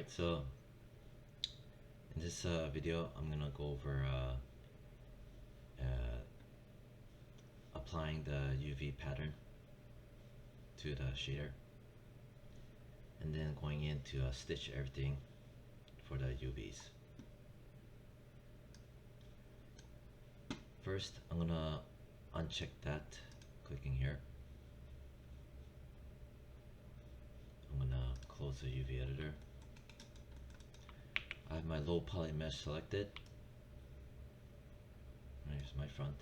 Alright, so in this video I'm gonna go over applying the UV pattern to the shader, and then going in to stitch everything for the UVs. First, I'm gonna uncheck that, clicking here. I'm gonna close the UV editor. I have my low poly mesh selected. Here's my front.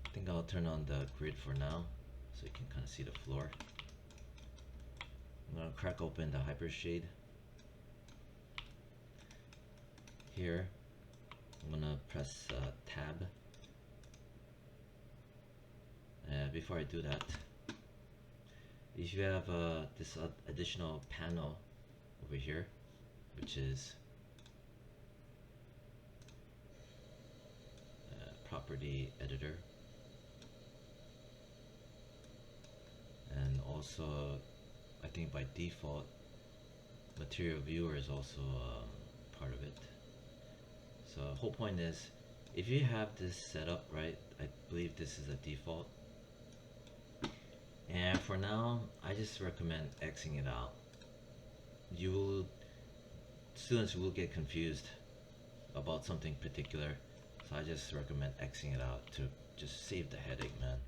I think I'll turn on the grid for now so you can kind of see the floor. I'm gonna crack open the hypershade. Here, I'm gonna press tab. Before I do that, if you have this additional panel over here, which is property editor, and also I think by default material viewer is also part of it. So the whole point is, if you have this set up right, I believe this is a default, and for now I just recommend Xing it out. Students will get confused about something particular, so I just recommend Xing it out to just save the headache, man.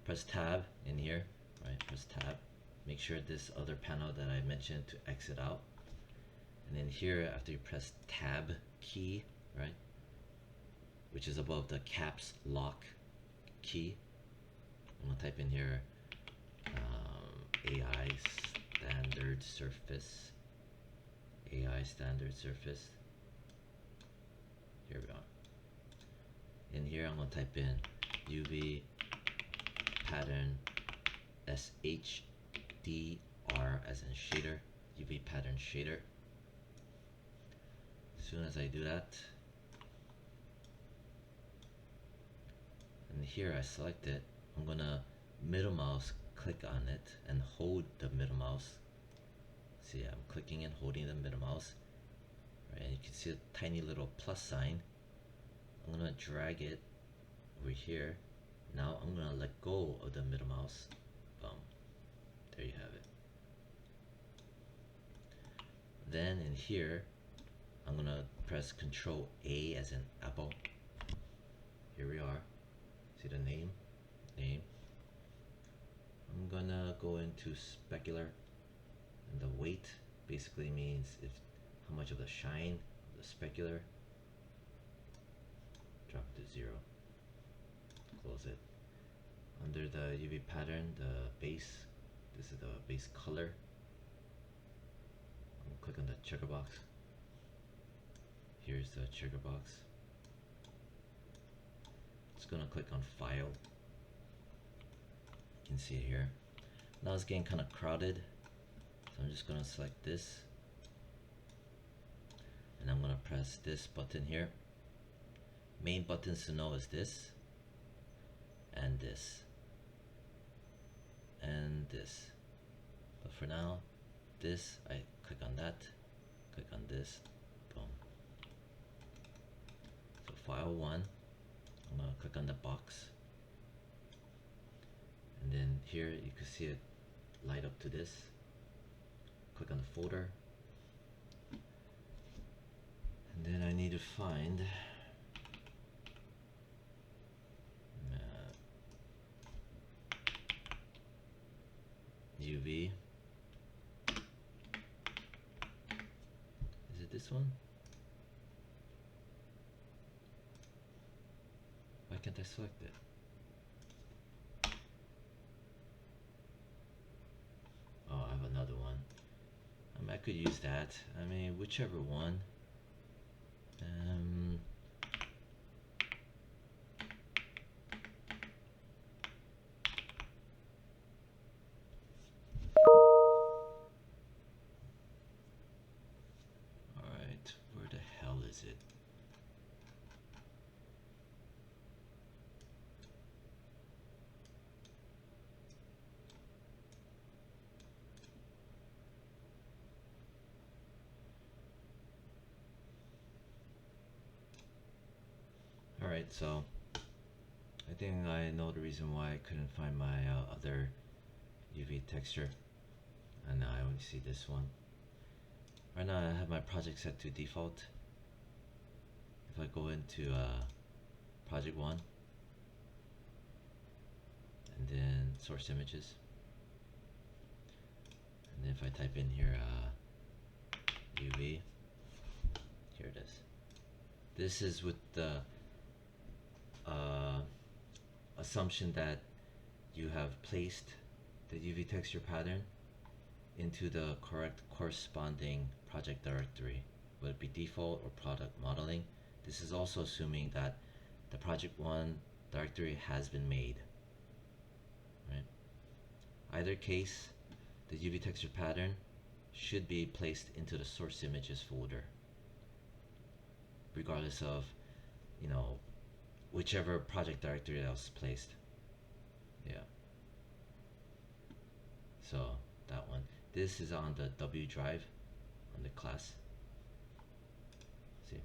Press tab in here, right? Press tab. Make sure this other panel that I mentioned to exit out, and then here after you press tab key, right, which is above the caps lock key, I'm gonna type in here AI standard surface. AI standard surface. Here we are. In here I'm gonna type in UV pattern SHDR as in shader, UV pattern shader. As soon as I do that, and here I select it, I'm gonna middle mouse click on it and hold the middle mouse. See, I'm clicking and holding the middle mouse, right? And you can see a tiny little plus sign. I'm gonna drag it over here. Now I'm gonna let go of the middle mouse. Boom. There you have it. Then in here, I'm gonna press Control A as in apple. Here we are. See the name? I'm gonna go into specular, and the weight basically means how much of the shine of the specular. Drop it to 0. Close it. Under the UV pattern, the base, this is the base color. I'm gonna click on the checker box. Here's the checker box. It's gonna click on file. You can see it here. Now it's getting kind of crowded, so I'm just gonna select this, and I'm gonna press this button here. Main buttons to know is this, and this, and this. But for now, this, I click on that, click on this, boom. So file 1, I'm gonna click on the box. And then here you can see it light up to this. Click on the folder. And then I need to find UV. Is it this one? Why can't I select it? Oh, I have another one. I could use that. I mean, whichever one. Alright, where the hell is it? Alright, so I think I know the reason why I couldn't find my other UV texture, and now I only see this one. Right now I have my project set to default. If I go into project 1 and then source images, and then if I type in here UV, here it is. This is with the assumption that you have placed the UV texture pattern into the correct corresponding project directory, whether it be default or product modeling. This is also assuming that the project 1 directory has been made. Right? Either case, the UV texture pattern should be placed into the source images folder, regardless of, you know, whichever project directory that was placed. Yeah. So that one. This is on the W drive on the class. See.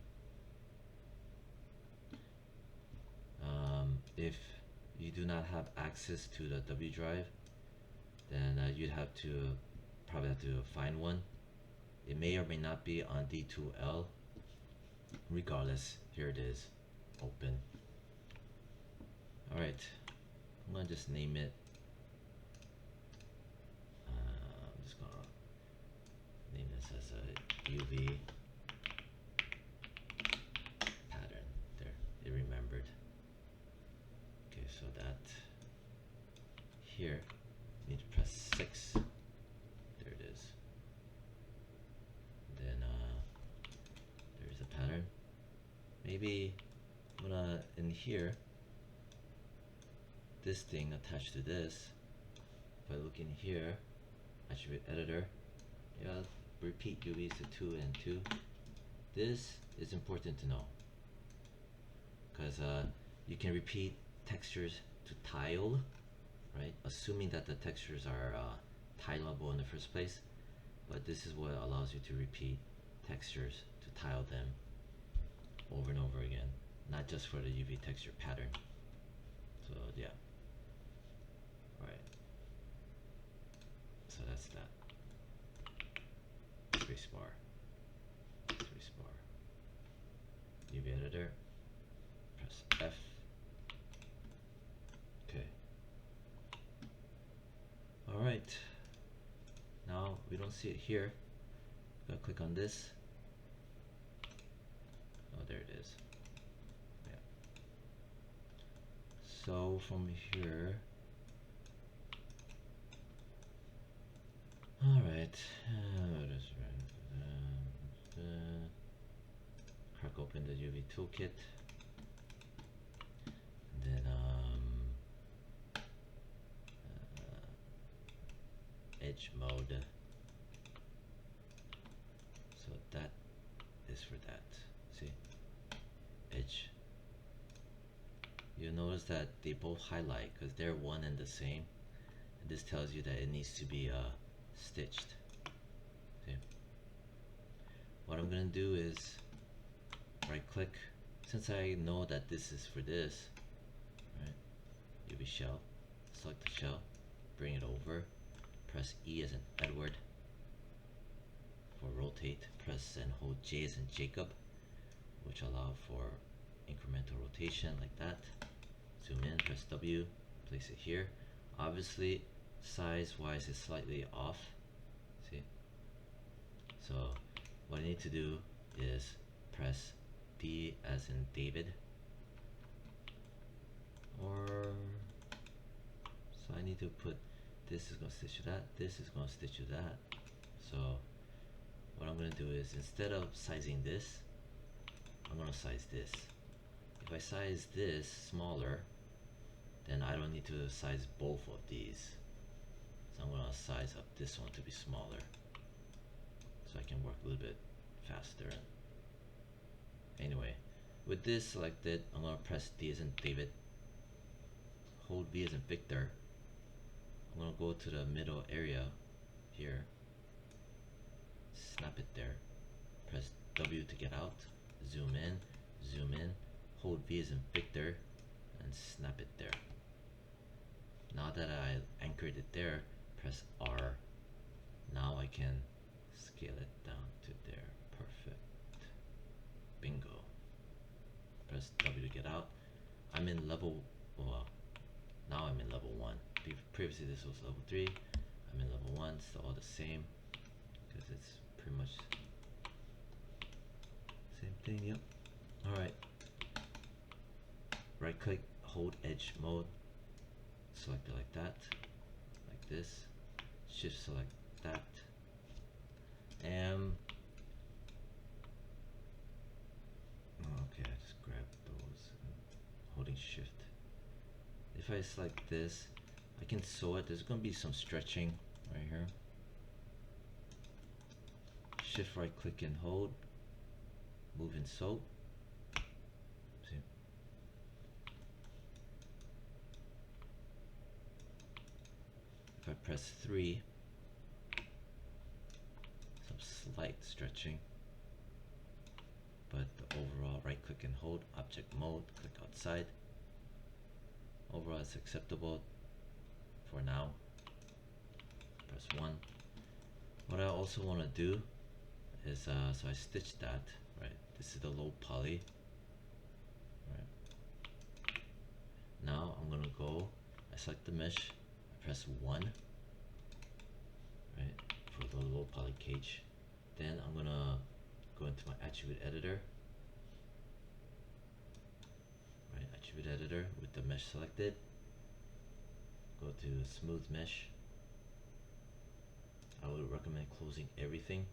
If you do not have access to the W drive, then you'd have to probably have to find one. It may or may not be on D2L. Regardless, here it is, open. Alright, I'm gonna just name it. I'm just gonna name this as a UV pattern. There, it remembered. Okay, so that here, you need to press 6. There it is. Then there's a pattern. Maybe I'm gonna, in here, this thing attached to this, if I look in here, attribute editor, yeah, repeat UVs to 2 and 2. This is important to know, because you can repeat textures to tile, right? Assuming that the textures are tileable in the first place, but this is what allows you to repeat textures to tile them over and over again, not just for the UV texture pattern. So yeah. Alright. So that's that. Spacebar. Spacebar. UV editor. Press F. Okay. Alright. Now we don't see it here. Gotta click on this. Oh, there it is. Yeah. So from here, all right. Crack open the UV toolkit, and then edge mode. So that is for that. See, edge. You'll notice that they both highlight because they're one and the same, and this tells you that it needs to be stitched. See? What I'm gonna do is right click, since I know that this is for this, right? UV shell, select the shell, bring it over, press E as in Edward. For rotate, press and hold J as in Jacob, which allow for incremental rotation like that. Zoom in, press W, place it here. Obviously, size wise is slightly off. See? So what I need to do is press D as in David, or so I need to put this is going to stitch to that, this is going to stitch to that. So what I'm going to do is, instead of sizing this, I'm going to size this. If I size this smaller, then I don't need to size both of these. So I'm going to size up this one to be smaller, so I can work a little bit faster. Anyway, with this selected, I'm going to press D as in David, hold V as in Victor. I'm going to go to the middle area here, snap it there, press W to get out, zoom in, hold V as in Victor, and snap it there. Now that I anchored it there, press R. Now I can scale it down to there. Perfect. Bingo. Press W to get out. I'm in level, well, now I'm in level 1. Previously this was level 3. I'm in level 1, still all the same, because it's pretty much same thing, yep. Alright. Right click, hold edge mode, select it like that, like this, shift select that, and okay, I just grabbed those and holding shift. If I select this, I can sew it. There's going to be some stretching right here. Shift right click and hold, move and sew. See? If I press 3, some slight stretching, but the overall right click and hold, object mode, click outside. Overall it's acceptable for now. Press 1. What I also want to do is, so I stitched that, right? This is the low poly, right? Now I'm gonna go, I select the mesh, I press 1, right, for the low poly cage. Then I'm gonna go into my attribute editor, right? Attribute editor with the mesh selected. Go to smooth mesh. I would recommend closing everything,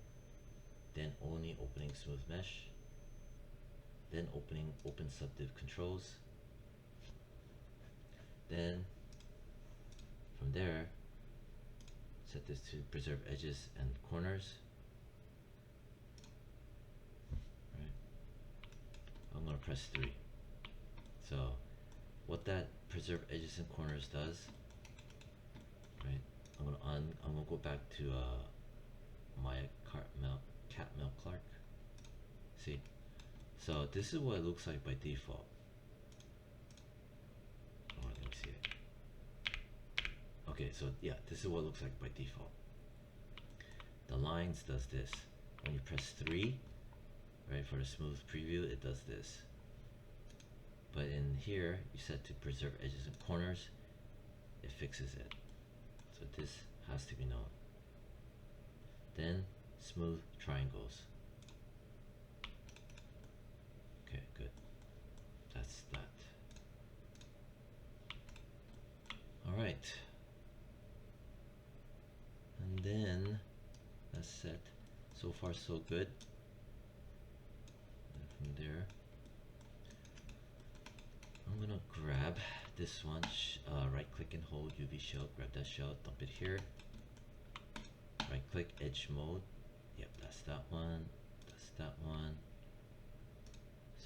then only opening smooth mesh, then opening open subdiv controls. Then from there, set this to preserve edges and corners. Right. I'm gonna press 3. So what that preserve edges and corners does, right? I'm gonna go back to my cat Mel Clark. See, so this is what it looks like by default. Oh, let me see it. Okay, so yeah, this is what it looks like by default. The lines does this. When you press 3, right, for the smooth preview, it does this. But in here, you set to preserve edges and corners, it fixes it. So this has to be known. Then smooth triangles. Okay, good. That's that. All right. And then that's set. So far, so good. And from there, I'm gonna grab this one, right click and hold UV shell, grab that shell, dump it here. Right click, edge mode. Yep, that's that one. That's that one.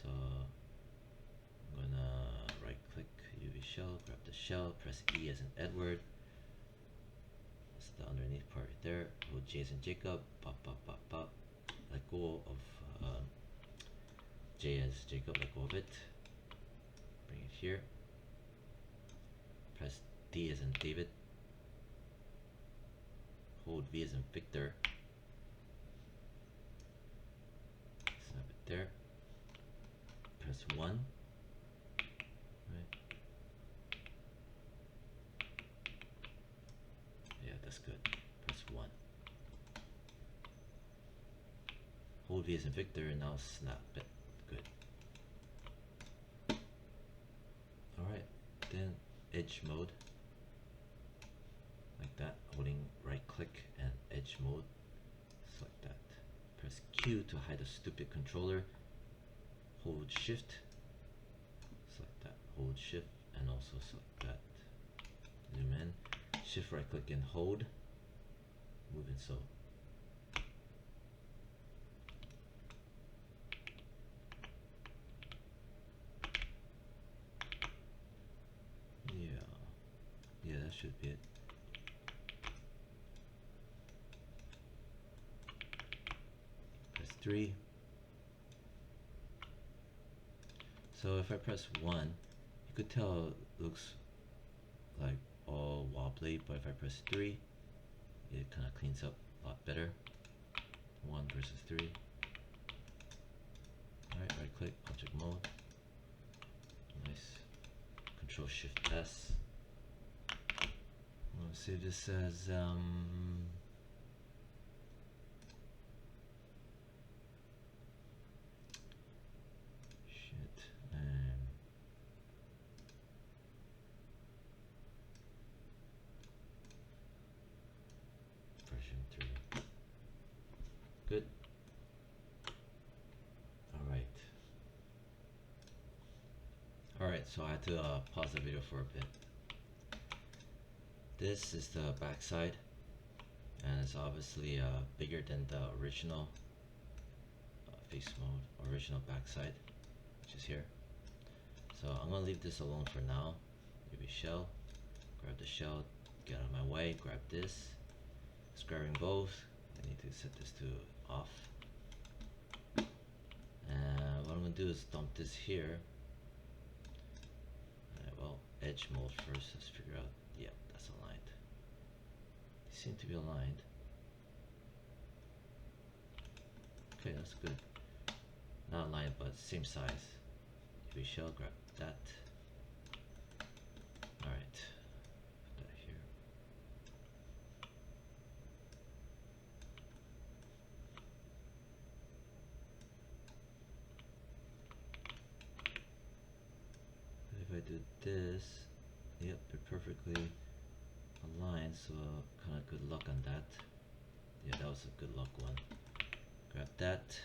So I'm gonna right click UV shell, grab the shell, press E as in Edward. That's the underneath part right there. Hold J as in Jacob, pop, pop, pop, pop. Let go of J as Jacob, let go of it. Bring it here. Press D as in David. Hold V as in Victor. Snap it there. Press 1. Right. Yeah, that's good. Press 1. Hold V as in Victor and now snap it. Good. Alright, then edge mode. Like that, holding right click and edge mode. Select that. Press Q to hide a stupid controller. Hold shift. Select that. Hold shift and also select that. Zoom in. Shift right click and hold. Move and sew. Yeah, that should be it. Press 3. So if I press 1, you could tell it looks like all wobbly, but if I press 3, it kind of cleans up a lot better. 1 versus 3. Alright, right click, object mode. Nice. Control Shift S. Let's save this as version 3. Good. Alright, so I had to pause the video for a bit. This is the back side, and it's obviously bigger than the original face mode, original back side, which is here. So I'm gonna leave this alone for now. UV shell, grab the shell, get out of my way, grab this. It's grabbing both. I need to set this to off. And what I'm gonna do is dump this here. Well, edge mode first. Let's figure out. Yep, that's aligned. They seem to be aligned. Okay, that's good. Not aligned, but same size. UV shell, grab that. Alright, put that here. If I do this, yep, they're perfectly aligned, so kind of good luck on that. Yeah, that was a good luck one. Grab that.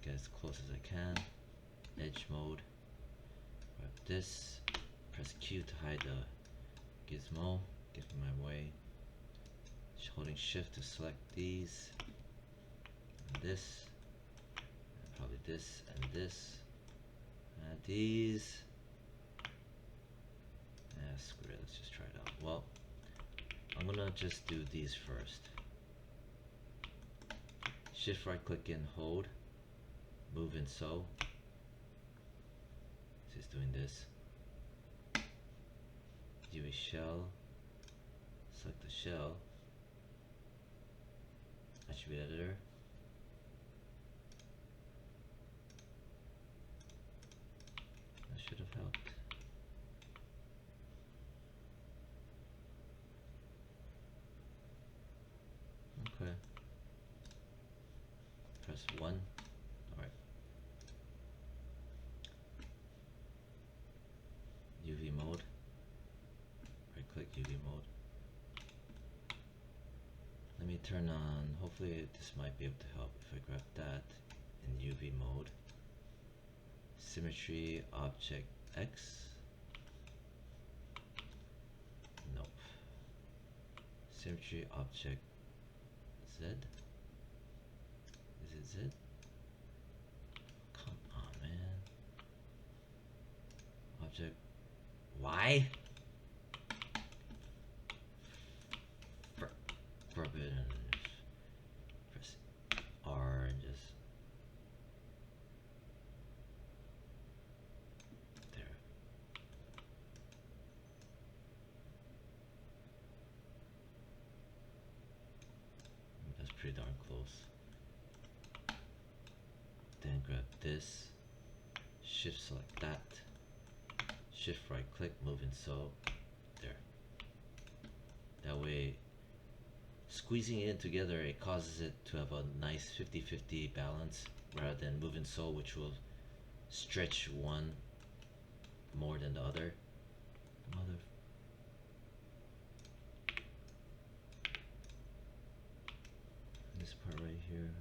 Get as close as I can. Edge mode. Grab this. Press Q to hide the gizmo. Get in my way. Holding Shift to select these. And this. And probably this and this. And these. Screw it. Let's just try it out. Well, I'm gonna just do these first. Shift right click and hold. Move in so. Just doing this. UV shell. Select the shell. Attribute editor. That should have helped. Okay. Press 1. Alright. UV mode. Right click UV mode. Let me turn on, hopefully this might be able to help if I grab that in UV mode. Symmetry object X. Nope. Symmetry object Z. Is it Z? Come on, man. Object Y? Grab it and just press R and just there. That's pretty darn close. Then grab this, shift select that, shift right click, move in so there. That way, squeezing it in together, it causes it to have a nice 50-50 balance rather than moving so, which will stretch one more than the other. Mother. This part right here.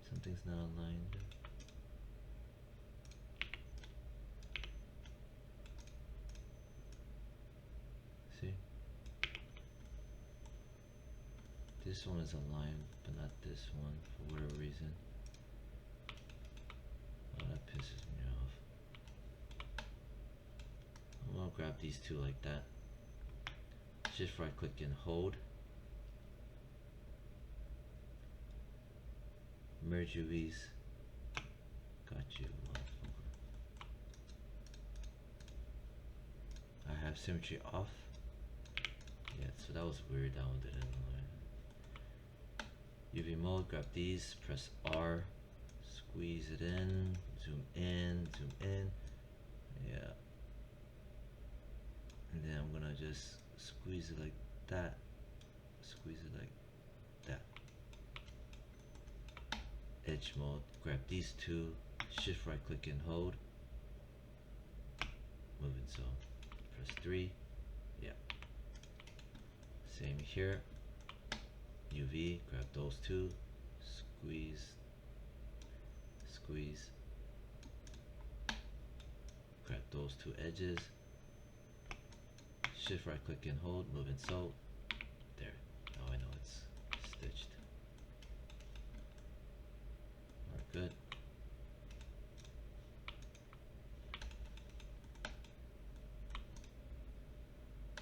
Something's not aligned. See? This one is aligned, but not this one for whatever reason. Oh, that pisses me off. these two like that. Shift right click and hold. Merge UVs. Got you, motherfucker. I have symmetry off. Yeah, so that was weird. That one didn't. UV mode, grab these, press R, squeeze it in, zoom in, zoom in. Yeah. And then I'm gonna just squeeze it like that. Squeeze it like that. Edge mode, grab these two, shift right click and hold. Moving so. Press 3. Yeah. Same here. UV, grab those two, squeeze, squeeze, grab those two edges, shift right click and hold, moving so, there, now I know it's stitched. Alright, good.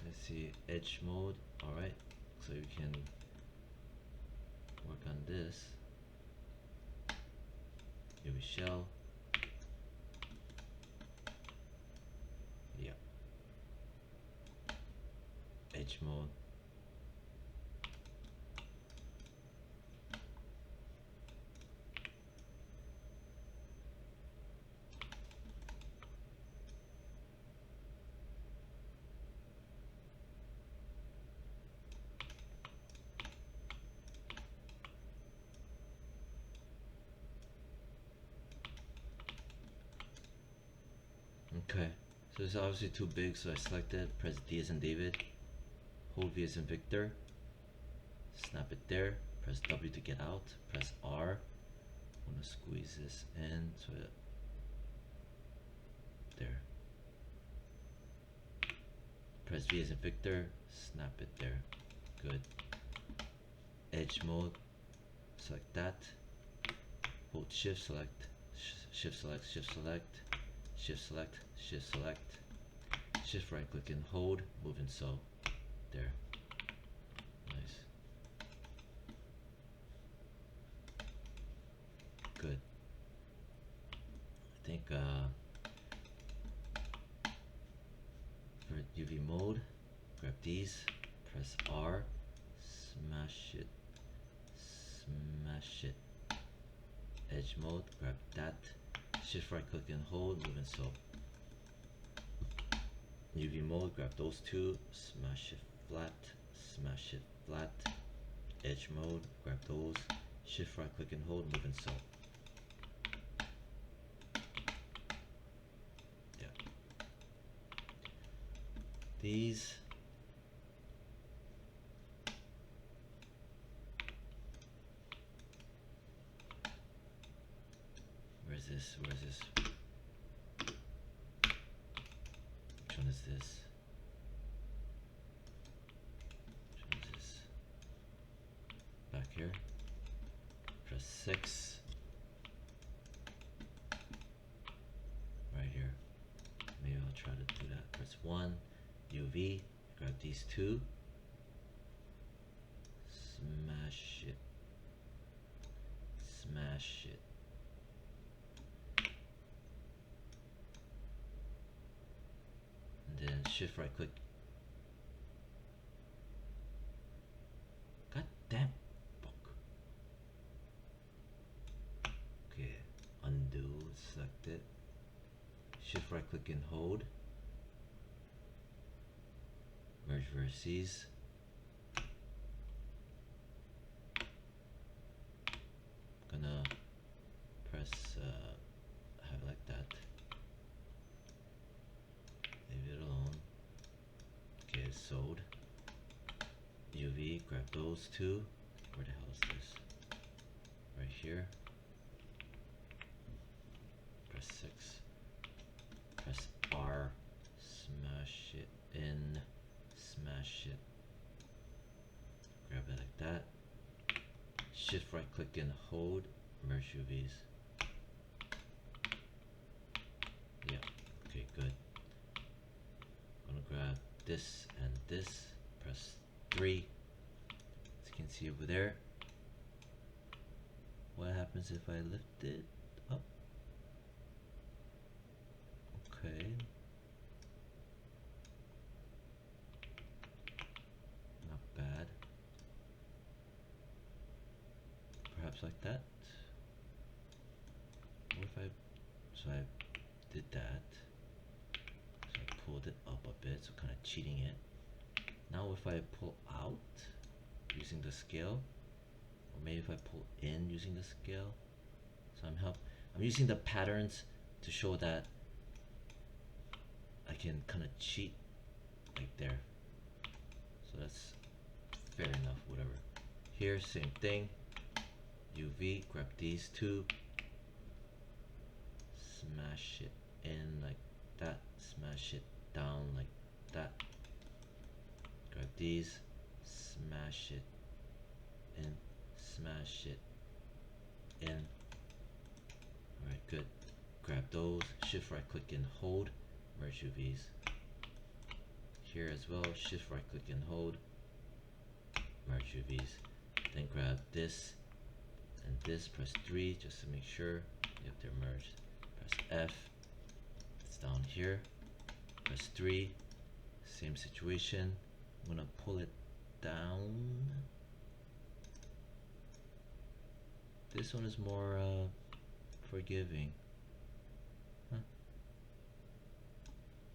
Let's see, edge mode, alright, so you can work on this. UV shell. Yeah. Edge mode. Okay, so it's obviously too big, so I select it, press D as in David, hold V as in Victor, snap it there, press W to get out, press R, I'm gonna squeeze this in, so there. Press V as in Victor, snap it there, good. Edge mode, select that, hold shift select, shift select, shift select, shift select, shift select, shift right click and hold, moving so, there, nice, good. I think for UV mode, grab these, press R, smash it, smash it. Edge mode, grab that, shift right click and hold, moving so. UV mode, grab those two, smash it flat, smash it flat. Edge mode, grab those, shift right click and hold, moving so. Yeah. These where's this? Where's this? Which one is this? Which one is this? Back here. Press 6. Right here. Maybe I'll try to do that. Press 1. UV. Grab these two. Smash it. Smash it. And then shift right click. God damn book. Okay, undo, select it. Shift right click and hold. Merge vertices. Gonna press have it like that. Leave it alone. Okay, it's sewed. UV, grab those two. Where the hell is this? Right here. Press 6. Press R. Smash it in. Smash it. Grab it like that. Shift right click and hold. Merge UVs. Yeah. Okay, good. I'm gonna 3. As you can see over there. What happens if I lift it up? Okay. Not bad. Perhaps like that. What if so I did that. So I pulled it up a bit, so kind of cheating it. Now if I pull out using the scale, or maybe if I pull in using the scale, so I'm using the patterns to show that I can kind of cheat like there. So that's fair enough, whatever. Here, same thing. UV, grab these two, smash it in like that, smash it down like that. Grab these, smash it in, smash it in. Alright, good. Grab those, shift right click and hold, merge UVs. Here as well, shift right click and hold, merge UVs. Then grab this and this, press 3 just to make sure. Yep, they're merged. Press F, it's down here. Press 3, same situation. I'm gonna pull it down. This one is more forgiving. Huh?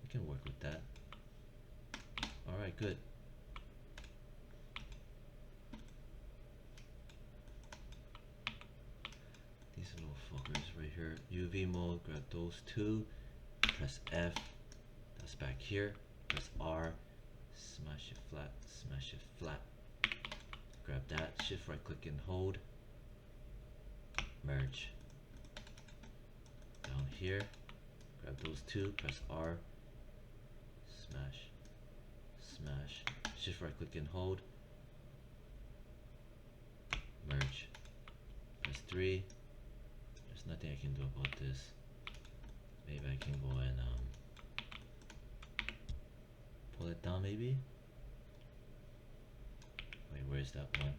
We can work with that. Alright, good. These little fuckers right here. UV mode, grab those two. Press F, that's back here. Press R, smash it flat, smash it flat. Grab that, shift right click and hold. Merge. Down here, grab those two, press R, smash, smash, shift right click and hold. Merge. Press 3. There's nothing I can do about this. Maybe I can go and pull it down maybe? Wait, where's that one?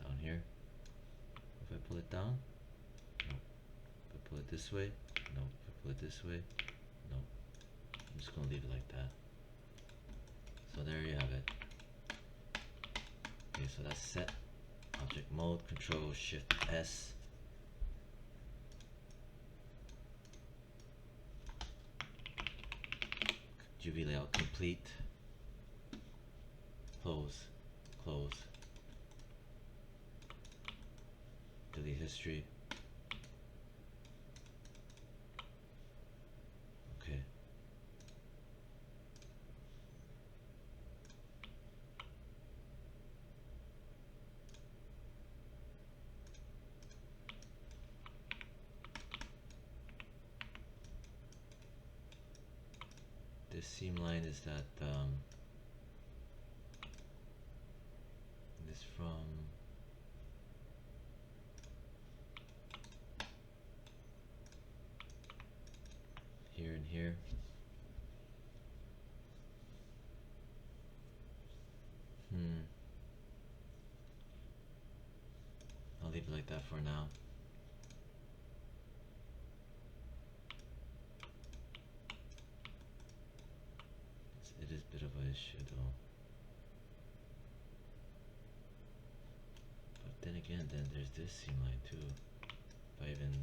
Down here? If I pull it down? No. If I pull it this way? No. If I pull it this way? No. I'm just gonna leave it like that. So there you have it. Okay, so that's set. Object mode, Control Shift S. UV layout complete. Close, close. Delete history. Okay. This seam line is that this from here and here. I'll leave it like that for now. It is a bit of an issue though. But then again, then there's this seam line too. If I even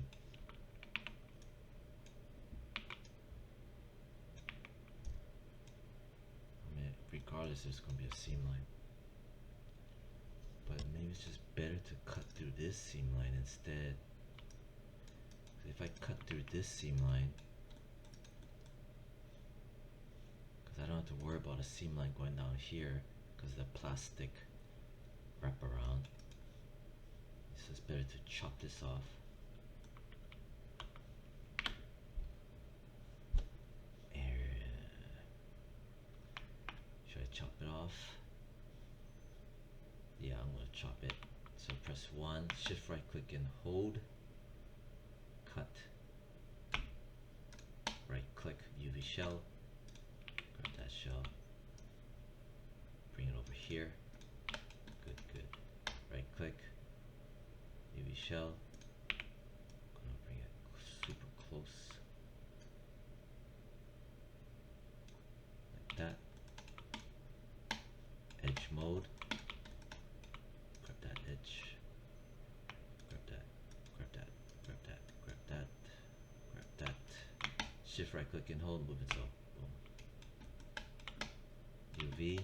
regardless, there's gonna be a seam line. But maybe it's just better to cut through this seam line instead. If I cut through this seam line, because I don't have to worry about a seam line going down here because the plastic wraparound. So it's better to chop this off. Should I chop it off? Yeah, I'm gonna chop it. So press 1, shift right click and hold. Cut. Right click, UV shell. Grab that shell. Bring it over here. shell. Gonna bring it super close. Like that. Edge mode. Grab that edge. Grab that. Grab that. Grab that. Grab that. Grab that. Shift right click and hold, move it so. Boom. UV.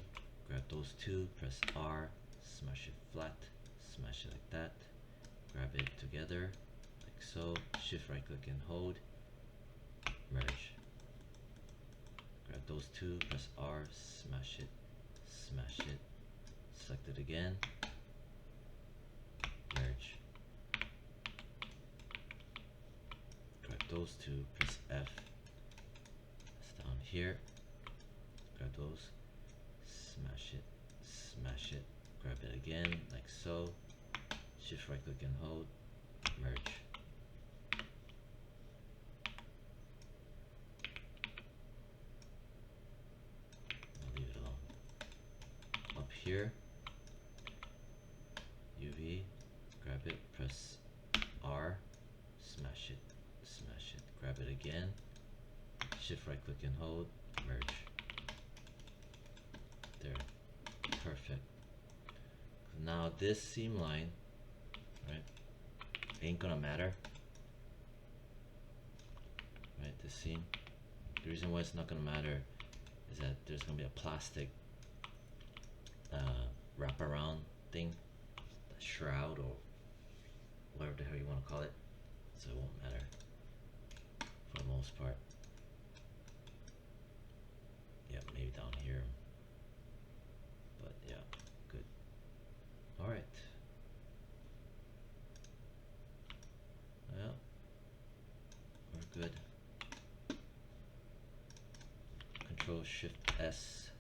Grab those two, press R, smash it flat, smash it like that, grab it together, like so, shift right click and hold, merge. Grab those two, press R, smash it, select it again, merge. Grab those two, press F, it's down here, grab those, smash it, grab it again, like so, shift right click and hold, merge. I'll leave it alone. Up here, UV, grab it, press R, smash it, grab it again, shift right click and hold, merge. There, perfect. Now this seam line, right, ain't gonna matter, right, this seam. The reason why it's not gonna matter is that there's gonna be a plastic wraparound thing, a shroud or whatever the hell you want to call it, so it won't matter for the most part. Yeah, maybe down here, but yeah, good. All right. Well, we're good. Control Shift S.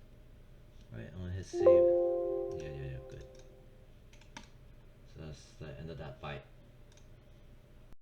Right, I'm gonna hit save. Yeah, good. So that's the end of that bite.